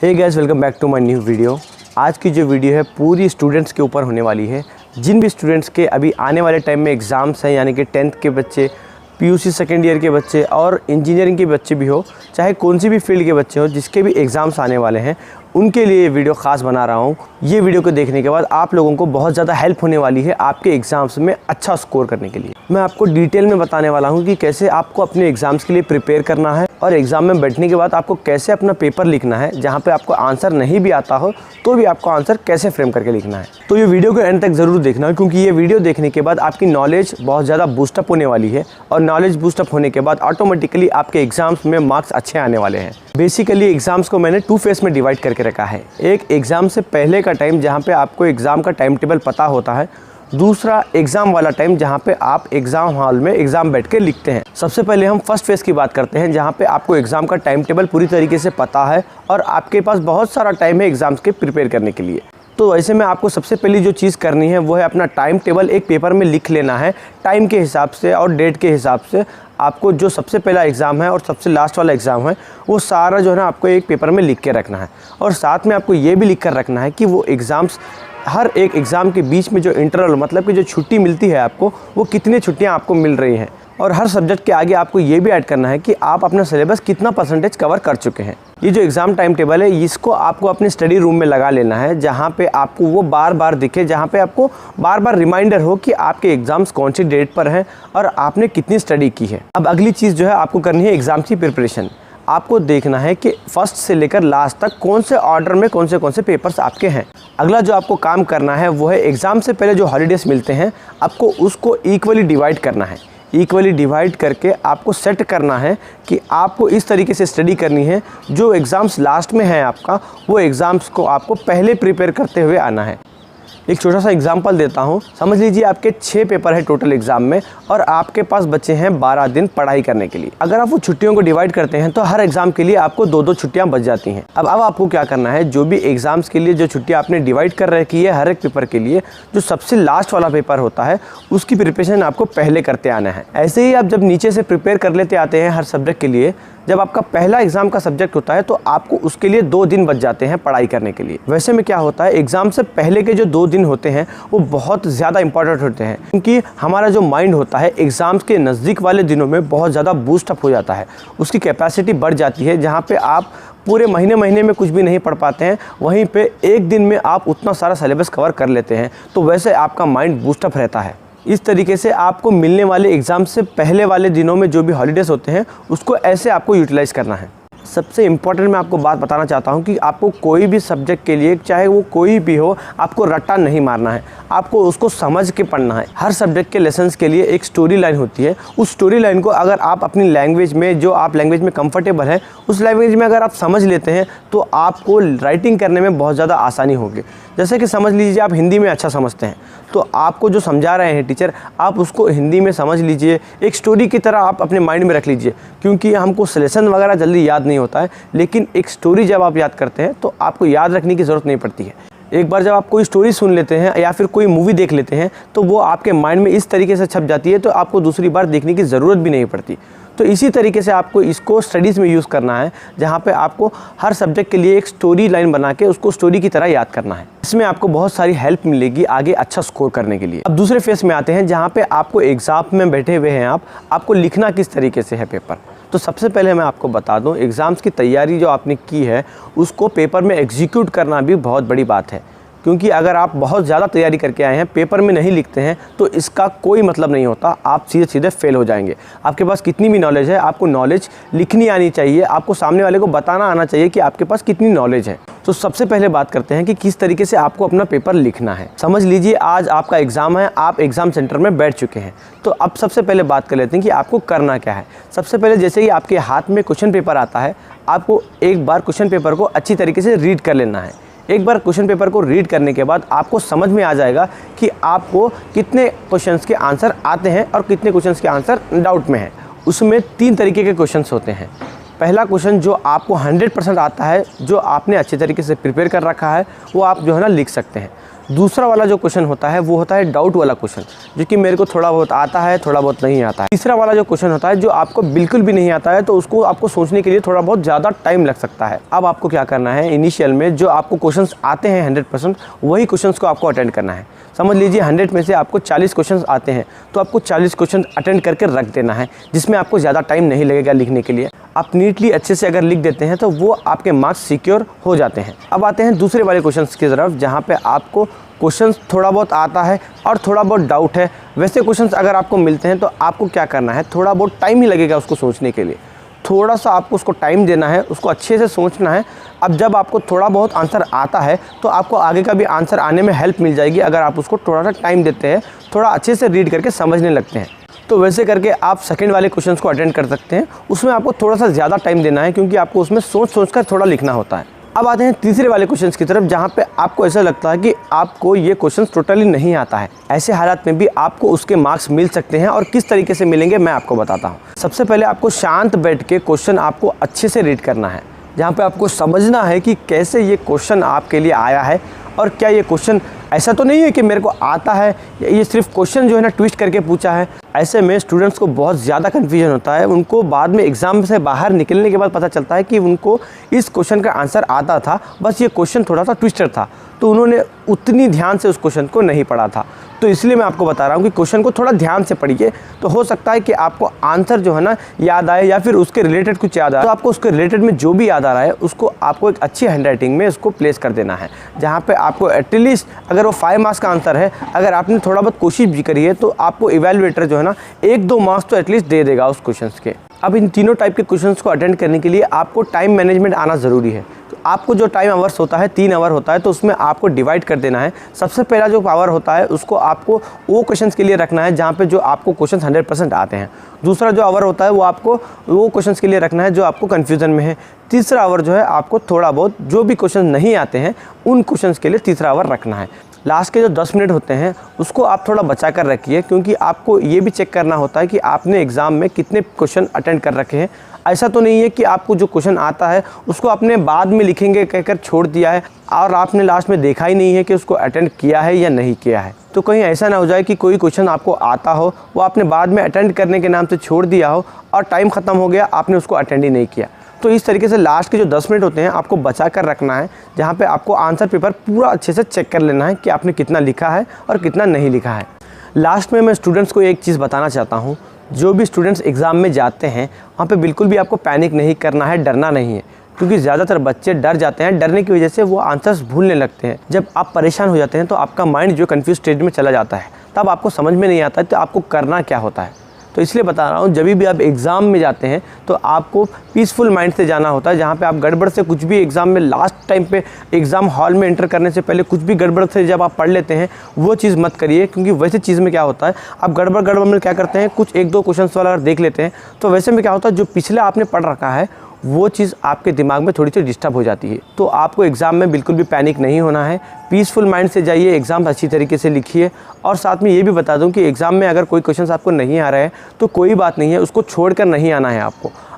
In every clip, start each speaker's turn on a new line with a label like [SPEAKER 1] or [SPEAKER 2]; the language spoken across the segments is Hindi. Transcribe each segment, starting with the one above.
[SPEAKER 1] Hey guys, welcome back to my new video. आज की जो वीडियो है पूरी स्टूडेंट्स के ऊपर होने वाली है। जिन भी स्टूडेंट्स के अभी आने वाले टाइम में एग्ज़ाम्स हैं, यानी कि 10th के बच्चे, पीयूसी सेकेंड ईयर के बच्चे और इंजीनियरिंग के बच्चे भी हो, चाहे कौन सी भी फील्ड के बच्चे हो, जिसके भी एग्ज़ाम्स आने वाले हैं, उनके लिए ये वीडियो ख़ास बना रहा हूँ। ये वीडियो को देखने के बाद आप लोगों को बहुत ज़्यादा हेल्प होने वाली है आपके एग्ज़ाम्स में अच्छा स्कोर करने के लिए। मैं आपको डिटेल में बताने वाला हूँ कि कैसे आपको अपने एग्ज़ाम्स के लिए प्रिपेयर करना है और एग्ज़ाम में बैठने के बाद आपको कैसे अपना पेपर लिखना है। जहाँ पे आपको आंसर नहीं भी आता हो तो भी आपको आंसर कैसे फ्रेम करके लिखना है। तो ये वीडियो को एंड तक ज़रूर देखना, क्योंकि ये वीडियो देखने के बाद आपकी नॉलेज बहुत ज़्यादा बूस्टअप होने वाली है और नॉलेज बूस्टअप होने के बाद ऑटोमेटिकली आपके एग्ज़ाम्स में मार्क्स अच्छे आने वाले हैं। बेसिकली एग्ज़ाम्स को मैंने 2 फेस में डिवाइड करके रखा है। एक एग्ज़ाम से पहले का टाइम जहाँ पे आपको एग्ज़ाम का टाइम टेबल पता होता है, दूसरा एग्ज़ाम वाला टाइम जहाँ पे आप एग्ज़ाम हॉल में एग्ज़ाम बैठ के लिखते हैं। सबसे पहले हम फर्स्ट फेज़ की बात करते हैं, जहाँ पे आपको एग्ज़ाम का टाइम टेबल पूरी तरीके से पता है और आपके पास बहुत सारा टाइम है एग्ज़ाम्स के प्रिपेयर करने के लिए। तो ऐसे में आपको सबसे पहली जो चीज़ करनी है वो है अपना टाइम टेबल एक पेपर में लिख लेना है। टाइम के हिसाब से और डेट के हिसाब से आपको जो सबसे पहला एग्ज़ाम है और सबसे लास्ट वाला एग्ज़ाम है वो सारा जो है ना आपको एक पेपर में लिख के रखना है। और साथ में आपको ये भी लिख कर रखना है कि वो एग्ज़ाम्स, हर एक एग्ज़ाम के बीच में जो इंटरवल, मतलब कि जो छुट्टी मिलती है आपको, वो कितनी छुट्टियाँ आपको मिल रही हैं। और हर सब्जेक्ट के आगे आपको ये भी ऐड करना है कि आप अपना सिलेबस कितना परसेंटेज कवर कर चुके हैं। ये जो एग्ज़ाम टाइम टेबल है इसको आपको अपने स्टडी रूम में लगा लेना है, जहाँ पे आपको वो बार बार दिखे, जहाँ पे आपको बार बार रिमाइंडर हो कि आपके एग्ज़ाम्स कौन सी डेट पर हैं और आपने कितनी स्टडी की है। अब अगली चीज़ जो है आपको करनी है एग्ज़ाम की प्रिपरेशन। आपको देखना है कि फर्स्ट से लेकर लास्ट तक कौन से ऑर्डर में कौन से पेपर्स आपके हैं। अगला जो आपको काम करना है वो है एग्ज़ाम से पहले जो हॉलीडेज़ मिलते हैं आपको उसको इक्वली डिवाइड करना है। इक्वली डिवाइड करके आपको सेट करना है कि आपको इस तरीके से स्टडी करनी है, जो एग्ज़ाम्स लास्ट में है आपका, वो एग्ज़ाम्स को आपको पहले प्रिपेयर करते हुए आना है। एक छोटा सा एग्जांपल देता हूँ। समझ लीजिए आपके 6 पेपर है टोटल एग्ज़ाम में और आपके पास बचे हैं 12 दिन पढ़ाई करने के लिए। अगर आप वो छुट्टियों को डिवाइड करते हैं तो हर एग्ज़ाम के लिए आपको 2-2 छुट्टियाँ बच जाती हैं। अब आपको क्या करना है, जो भी एग्ज़ाम्स के लिए जो छुट्टियाँ आपने डिवाइड कर रखी है हर एक पेपर के लिए, जो सबसे लास्ट वाला पेपर होता है उसकी प्रिपरेशन आपको पहले करते आना है। ऐसे ही आप जब नीचे से प्रिपेयर कर लेते आते हैं हर सब्जेक्ट के लिए, जब आपका पहला एग्ज़ाम का सब्जेक्ट होता है तो आपको उसके लिए 2 दिन बच जाते हैं पढ़ाई करने के लिए। वैसे में क्या होता है, एग्ज़ाम से पहले के जो 2 दिन होते हैं वो बहुत ज़्यादा इंपॉर्टेंट होते हैं, क्योंकि हमारा जो माइंड होता है एग्ज़ाम्स के नज़दीक वाले दिनों में बहुत ज़्यादा बूस्टअप हो जाता है, उसकी कैपेसिटी बढ़ जाती है। जहाँ पे आप पूरे महीने में कुछ भी नहीं पढ़ पाते हैं, वहीं पे एक दिन में आप उतना सारा सिलेबस कवर कर लेते हैं, तो वैसे आपका माइंड बूस्टअप रहता है। इस तरीके से आपको मिलने वाले एग्ज़ाम से पहले वाले दिनों में जो भी हॉलीडेज़ होते हैं उसको ऐसे आपको यूटिलाइज़ करना है। सबसे इम्पॉर्टेंट मैं आपको बात बताना चाहता हूँ कि आपको कोई भी सब्जेक्ट के लिए, चाहे वो कोई भी हो, आपको रट्टा नहीं मारना है, आपको उसको समझ के पढ़ना है। हर सब्जेक्ट के लेसन्स के लिए एक स्टोरी लाइन होती है। उस स्टोरी लाइन को अगर आप अपनी लैंग्वेज में, जो आप लैंग्वेज में कंफर्टेबल है, उस लैंग्वेज में अगर आप समझ लेते हैं तो आपको राइटिंग करने में बहुत ज़्यादा आसानी होगी। जैसे कि समझ लीजिए आप हिंदी में अच्छा समझते हैं, तो आपको जो समझा रहे हैं टीचर, आप उसको हिंदी में समझ लीजिए, एक स्टोरी की तरह आप अपने माइंड में रख लीजिए, क्योंकि हमको लेसन वगैरह जल्दी याद नहीं होता है, लेकिन एक स्टोरी जब आप याद करते हैं तो आपको याद रखने की ज़रूरत नहीं पड़ती है। एक बार जब आप कोई स्टोरी सुन लेते हैं या फिर कोई मूवी देख लेते हैं तो वो आपके माइंड में इस तरीके से छप जाती है, तो आपको दूसरी बार देखने की ज़रूरत भी नहीं पड़ती। तो इसी तरीके से आपको इसको स्टडीज़ में यूज़ करना है, जहाँ पे आपको हर सब्जेक्ट के लिए एक स्टोरी लाइन बना के उसको स्टोरी की तरह याद करना है। इसमें आपको बहुत सारी हेल्प मिलेगी आगे अच्छा स्कोर करने के लिए। अब दूसरे फेस में आते हैं, जहाँ पे आपको एग्ज़ाम में बैठे हुए हैं आपको लिखना किस तरीके से है पेपर। तो सबसे पहले मैं आपको बता दूँ, एग्ज़ाम्स की तैयारी जो आपने की है उसको पेपर में एग्जीक्यूट करना भी बहुत बड़ी बात है, क्योंकि अगर आप बहुत ज़्यादा तैयारी करके आए हैं, पेपर में नहीं लिखते हैं, तो इसका कोई मतलब नहीं होता, आप सीधे फेल हो जाएंगे। आपके पास कितनी भी नॉलेज है, आपको नॉलेज लिखनी आनी चाहिए, आपको सामने वाले को बताना आना चाहिए कि आपके पास कितनी नॉलेज है। तो सबसे पहले बात करते हैं कि किस तरीके से आपको अपना पेपर लिखना है। समझ लीजिए आज आपका एग्ज़ाम है, आप एग्ज़ाम सेंटर में बैठ चुके हैं, तो अब सबसे पहले बात कर लेते हैं कि आपको करना क्या है। सबसे पहले जैसे ही आपके हाथ में क्वेश्चन पेपर आता है, आपको एक बार क्वेश्चन पेपर को अच्छी तरीके से रीड कर लेना है। एक बार क्वेश्चन पेपर को रीड करने के बाद आपको समझ में आ जाएगा कि आपको कितने क्वेश्चंस के आंसर आते हैं और कितने क्वेश्चंस के आंसर डाउट में हैं। उसमें 3 तरीके के क्वेश्चंस होते हैं। पहला क्वेश्चन जो आपको 100% आता है, जो आपने अच्छे तरीके से प्रिपेयर कर रखा है, वो आप जो है ना लिख सकते हैं। दूसरा वाला जो क्वेश्चन होता है वो होता है डाउट वाला क्वेश्चन, जो कि मेरे को थोड़ा बहुत आता है, थोड़ा बहुत नहीं आता है। तीसरा वाला जो क्वेश्चन होता है जो आपको बिल्कुल भी नहीं आता है, तो उसको आपको सोचने के लिए थोड़ा बहुत ज़्यादा टाइम लग सकता है। अब आपको क्या करना है, इनिशियल में जो आपको क्वेश्चंस आते हैं 100% वही क्वेश्चंस को आपको अटेंड करना है। समझ लीजिए 100 में से आपको 40 क्वेश्चंस आते हैं, तो आपको 40 क्वेश्चन अटेंड करके रख देना है, जिसमें आपको ज़्यादा टाइम नहीं लगेगा लिखने के लिए। आप नीटली अच्छे से अगर लिख देते हैं तो वो आपके मार्क्स सिक्योर हो जाते हैं। अब आते हैं दूसरे वाले क्वेश्चंस की तरफ, जहाँ पे आपको क्वेश्चंस थोड़ा बहुत आता है और थोड़ा बहुत डाउट है। वैसे क्वेश्चंस अगर आपको मिलते हैं तो आपको क्या करना है, थोड़ा बहुत टाइम ही लगेगा उसको सोचने के लिए। थोड़ा सा आपको उसको टाइम देना है, उसको अच्छे से सोचना है। अब जब आपको थोड़ा बहुत आंसर आता है तो आपको आगे का भी आंसर आने में हेल्प मिल जाएगी, अगर आप उसको थोड़ा सा टाइम देते हैं, थोड़ा अच्छे से रीड करके समझने लगते हैं। तो वैसे करके आप सेकंड वाले क्वेश्चंस को अटेंड कर सकते हैं। उसमें आपको थोड़ा सा ज़्यादा टाइम देना है, क्योंकि आपको उसमें सोच कर थोड़ा लिखना होता है। अब आते हैं तीसरे वाले क्वेश्चंस की तरफ, जहाँ पे आपको ऐसा लगता है कि आपको ये क्वेश्चन टोटली नहीं आता है। ऐसे हालात में भी आपको उसके मार्क्स मिल सकते हैं, और किस तरीके से मिलेंगे मैं आपको बताता हूँ। सबसे पहले आपको शांत बैठ के क्वेश्चन आपको अच्छे से रीड करना है, जहाँ पे आपको समझना है कि कैसे ये क्वेश्चन आपके लिए आया है, और क्या ये क्वेश्चन ऐसा तो नहीं है कि मेरे को आता है, ये सिर्फ क्वेश्चन जो है ना ट्विस्ट करके पूछा है। ऐसे में स्टूडेंट्स को बहुत ज़्यादा कन्फ्यूजन होता है। उनको बाद में एग्ज़ाम से बाहर निकलने के बाद पता चलता है कि उनको इस क्वेश्चन का आंसर आता था, बस ये क्वेश्चन थोड़ा सा ट्विस्टर था, तो उन्होंने उतनी ध्यान से उस क्वेश्चन को नहीं पढ़ा था। तो इसलिए मैं आपको बता रहा हूँ कि क्वेश्चन को थोड़ा ध्यान से पढ़िए, तो हो सकता है कि आपको आंसर जो है ना याद आए, या फिर उसके रिलेटेड कुछ याद आए। तो आपको उसके रिलेटेड में जो भी याद आ रहा है उसको आपको एक अच्छी हैंडराइटिंग में उसको प्लेस कर देना है, जहाँ पे आपको एटलीस्ट अगर वो 5 मार्क्स का आंसर है, अगर आपने थोड़ा बहुत कोशिश भी करी है, तो आपको इवैल्यूएटर जो है ना 1-2 मार्क्स तो एटलीस्ट दे देगा उस क्वेश्चन के। अब इन तीनों टाइप के क्वेश्चंस को अटेंड करने के लिए आपको टाइम मैनेजमेंट आना ज़रूरी है। तो आपको जो टाइम आवर्स होता है 3 आवर होता है, तो उसमें आपको डिवाइड कर देना है। सबसे पहला जो आवर होता है उसको आपको वो क्वेश्चंस के लिए रखना है जहाँ पे जो आपको क्वेश्चंस 100% आते हैं। दूसरा जो आवर होता है वो आपको वो क्वेश्चंस के लिए रखना है जो आपको कन्फ्यूज़न में है। तीसरा आवर जो है आपको थोड़ा बहुत जो भी क्वेश्चन नहीं आते हैं उन क्वेश्चंस के लिए तीसरा आवर रखना है। लास्ट के जो 10 मिनट होते हैं उसको आप थोड़ा बचा कर रखिए, क्योंकि आपको ये भी चेक करना होता है कि आपने एग्ज़ाम में कितने क्वेश्चन अटेंड कर रखे हैं। ऐसा तो नहीं है कि आपको जो क्वेश्चन आता है उसको आपने बाद में लिखेंगे कहकर छोड़ दिया है, और आपने लास्ट में देखा ही नहीं है कि उसको अटेंड किया है या नहीं किया है। तो कहीं ऐसा ना हो जाए कि कोई क्वेश्चन आपको आता हो, वो आपने बाद में अटेंड करने के नाम से छोड़ दिया हो, और टाइम ख़त्म हो गया, आपने उसको अटेंड ही नहीं किया। तो इस तरीके से लास्ट के जो 10 मिनट होते हैं आपको बचा कर रखना है, जहाँ पे आपको आंसर पेपर पूरा अच्छे से चेक कर लेना है कि आपने कितना लिखा है और कितना नहीं लिखा है। लास्ट में मैं स्टूडेंट्स को एक चीज़ बताना चाहता हूँ, जो भी स्टूडेंट्स एग्ज़ाम में जाते हैं वहाँ पे बिल्कुल भी आपको पैनिक नहीं करना है, डरना नहीं है, क्योंकि ज़्यादातर बच्चे डर जाते हैं। डरने की वजह से वो आंसर्स भूलने लगते हैं। जब आप परेशान हो जाते हैं तो आपका माइंड जो कन्फ्यूज स्टेज में चला जाता है, तब आपको समझ में नहीं आता है तो आपको करना क्या होता है। तो इसलिए बता रहा हूँ, जब भी आप एग्ज़ाम में जाते हैं तो आपको पीसफुल माइंड से जाना होता है, जहाँ पे आप गड़बड़ से कुछ भी एग्ज़ाम में लास्ट टाइम पे एग्ज़ाम हॉल में एंटर करने से पहले कुछ भी गड़बड़ से जब आप पढ़ लेते हैं वो चीज़ मत करिए। क्योंकि वैसे चीज़ में क्या होता है, आप गड़बड़ में क्या करते हैं, कुछ 1-2 क्वेश्चन वाला अगर देख लेते हैं तो वैसे में क्या होता है, जो पिछले आपने पढ़ रखा है वो चीज़ आपके दिमाग में थोड़ी सी डिस्टर्ब हो जाती है। तो आपको एग्ज़ाम में बिल्कुल भी पैनिक नहीं होना है, पीसफुल माइंड से जाइए, एग्ज़ाम अच्छी तरीके से लिखिए। और साथ में ये भी बता दूं कि एग्ज़ाम में अगर कोई क्वेश्चन आपको नहीं आ रहा है तो कोई बात नहीं है, उसको छोड़कर नहीं आना है।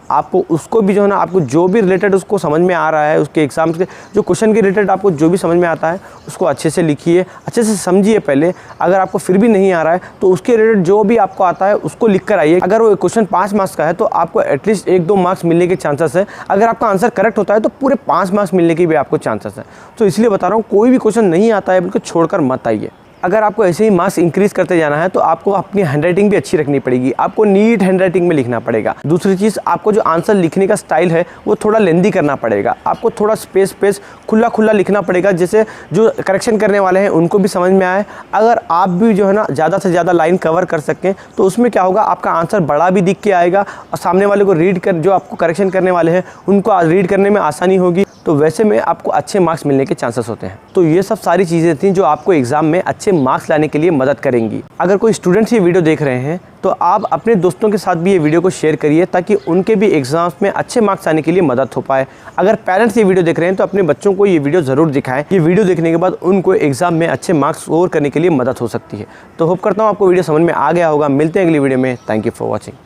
[SPEAKER 1] आपको उसको भी जो है ना, आपको जो भी रिलेटेड उसको समझ में आ रहा है, उसके एग्ज़ाम के जो क्वेश्चन के रिलेटेड आपको जो भी समझ में आता है उसको अच्छे से लिखिए, अच्छे से समझिए पहले। अगर आपको फिर भी नहीं आ रहा है तो उसके रिलेटेड जो भी आपको आता है उसको लिख कर आइए। अगर वो क्वेश्चन 5 मार्क्स का है तो आपको एटलीस्ट 1-2 मार्क्स मिलने के चांसेस है। अगर आपका आंसर करेक्ट होता है तो पूरे 5 मार्क्स मिलने के भी आपको चांसेस है। तो इसलिए बता रहा हूँ, कोई भी क्वेश्चन नहीं आता है बिल्कुल छोड़कर मत आइए। अगर आपको ऐसे ही मार्क्स इंक्रीज़ करते जाना है तो आपको अपनी हैंडराइटिंग भी अच्छी रखनी पड़ेगी, आपको नीट हैंडराइटिंग में लिखना पड़ेगा। दूसरी चीज़, आपको जो आंसर लिखने का स्टाइल है वो थोड़ा लेंदी करना पड़ेगा, आपको थोड़ा स्पेस खुला लिखना पड़ेगा, जैसे जो करेक्शन करने वाले हैं उनको भी समझ में आए। अगर आप भी जो है ना ज़्यादा से ज़्यादा लाइन कवर कर सकें तो उसमें क्या होगा, आपका आंसर बड़ा भी दिख के आएगा और सामने वाले को रीड कर, जो आपको करेक्शन करने वाले हैं उनको रीड करने में आसानी होगी। तो वैसे में आपको अच्छे मार्क्स मिलने के चांसेस होते हैं। तो ये सब सारी चीज़ें थी जो आपको एग्ज़ाम में अच्छे मार्क्स लाने के लिए मदद करेंगी। अगर कोई स्टूडेंट्स ये वीडियो देख रहे हैं तो आप अपने दोस्तों के साथ भी ये वीडियो को शेयर करिए, ताकि उनके भी एग्ज़ाम्स में अच्छे मार्क्स आने के लिए मदद हो पाए। अगर पेरेंट्स ये वीडियो देख रहे हैं तो अपने बच्चों को ये वीडियो ज़रूर दिखाएं। ये वीडियो देखने के बाद उनको एग्ज़ाम में अच्छे मार्क्स स्कोर करने के लिए मदद हो सकती है। तो होप करता हूँ आपको वीडियो समझ में आ गया होगा। मिलते हैं अगली वीडियो में। Thank you for watching.